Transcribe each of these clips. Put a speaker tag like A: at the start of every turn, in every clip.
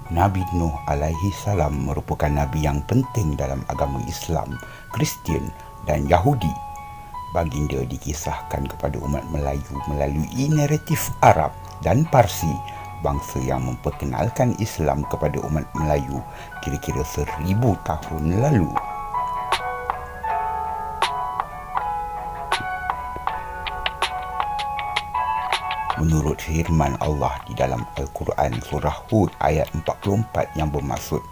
A: Nabi Nuh alaihi salam merupakan nabi yang penting dalam agama Islam, Kristian dan Yahudi. Baginda dikisahkan kepada umat Melayu melalui naratif Arab dan Parsi, bangsa yang memperkenalkan Islam kepada umat Melayu kira-kira 1000 tahun lalu. Menurut firman Allah di dalam Al-Quran surah Hud ayat 44 yang bermaksud,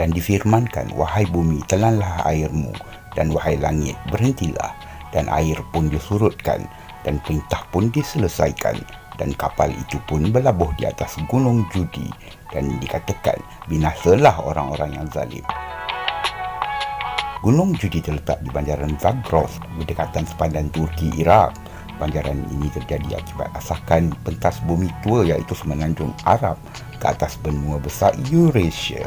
A: dan difirmankan, wahai bumi, telanlah airmu, dan wahai langit, berhentilah, dan air pun disurutkan, dan perintah pun diselesaikan, dan kapal itu pun berlabuh di atas gunung Judi, dan dikatakan, binasalah orang-orang yang zalim. Gunung Judi terletak di banjaran Zagros, berdekatan sepadan Turki, Iraq. Banjaran ini terjadi akibat asakan pentas bumi tua iaitu semenanjung Arab ke atas benua besar Eurasia.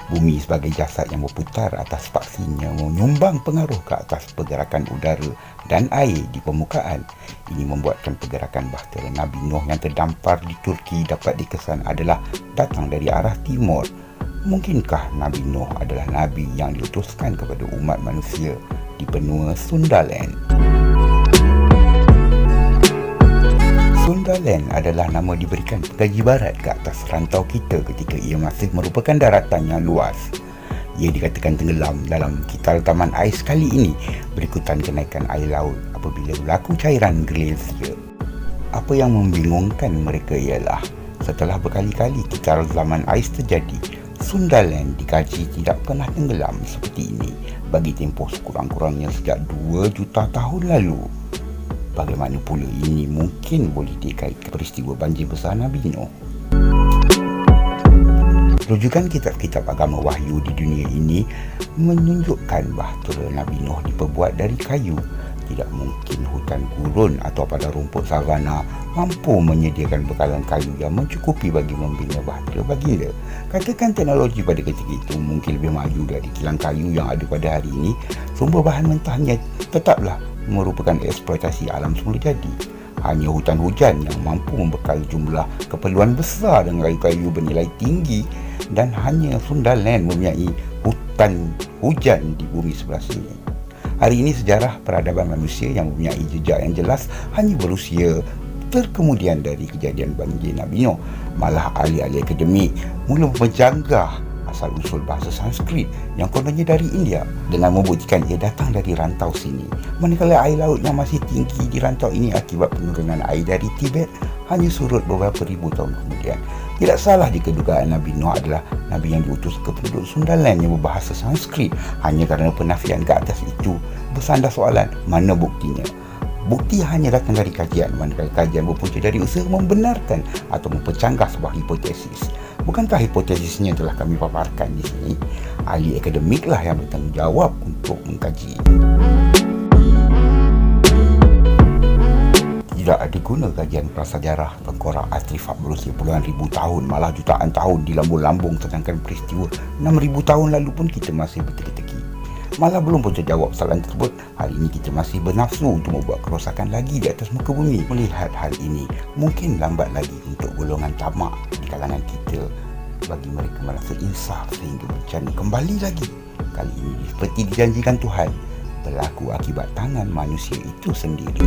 A: Bumi sebagai jasad yang berputar atas paksinya menyumbang pengaruh ke atas pergerakan udara dan air di permukaan. Ini membuatkan pergerakan bahtera Nabi Nuh yang terdampar di Turki dapat dikesan adalah datang dari arah timur. Mungkinkah Nabi Nuh adalah Nabi yang diutuskan kepada umat manusia di benua Sundaland? Sundaland adalah nama diberikan pengkaji barat ke atas rantau kita ketika ia masih merupakan daratan yang luas. Ia dikatakan tenggelam dalam kital taman ais kali ini berikutan kenaikan air laut apabila berlaku cairan glasier. Apa yang membingungkan mereka ialah setelah berkali-kali kital zaman ais terjadi, Sundaland dikaji tidak pernah tenggelam seperti ini bagi tempoh sekurang-kurangnya sejak 2 juta tahun lalu. Bagaimana pula ini mungkin boleh dikaitkan peristiwa banjir besar Nabi Nuh? Rujukan kitab-kitab agama wahyu di dunia ini menunjukkan bahtera Nabi Nuh diperbuat dari kayu. Tidak mungkin hutan gurun atau pada rumput savana mampu menyediakan bekalan kayu yang mencukupi bagi membina bahtera baginda. Katakan teknologi pada ketika itu mungkin lebih maju dari kilang kayu yang ada pada hari ini, sumber bahan mentahnya tetaplah merupakan eksploitasi alam semula jadi. Hanya hutan hujan yang mampu membekal jumlah keperluan besar dengan kayu-kayu bernilai tinggi, dan hanya Sundaland mempunyai hutan hujan di bumi sebelah sini. Hari ini sejarah peradaban manusia yang mempunyai jejak yang jelas hanya berusia terkemudian dari kejadian banjir Nabi Nuh. Malah ahli-ahli akademik mula berjanggah asal-usul bahasa Sanskrit yang kononnya dari India dengan membuktikan ia datang dari rantau sini. Manakala air laut yang masih tinggi di rantau ini akibat penurunan air dari Tibet hanya surut beberapa ribu tahun kemudian. Tidak salah jika dugaan Nabi Nuh adalah Nabi yang diutus ke penduduk Sundaland yang berbahasa Sanskrit. Hanya kerana penafian ke atas itu bersandar soalan, mana buktinya? Bukti hanya datang dari kajian, manakala kajian berpunca dari usaha membenarkan atau mempercanggah sebuah hipotesis. Bukankah hipotesisnya telah kami paparkan di sini? Ahli akademiklah yang bertanggungjawab untuk mengkaji. Tidak ada guna kajian prasejarah tengkorak artefak berusia puluhan ribu tahun, malah jutaan tahun dilambung-lambung, sedangkan peristiwa 6,000 tahun lalu pun kita masih berteki-teki. Malah belum pun terjawab soalan tersebut, hari ini kita masih bernafsu untuk membuat kerosakan lagi di atas muka bumi. Melihat hal ini, mungkin lambat lagi untuk golongan tamak di kalangan kita bagi mereka merasa insaf sehingga bencana kembali lagi. Kali ini seperti dijanjikan Tuhan, berlaku akibat tangan manusia itu sendiri.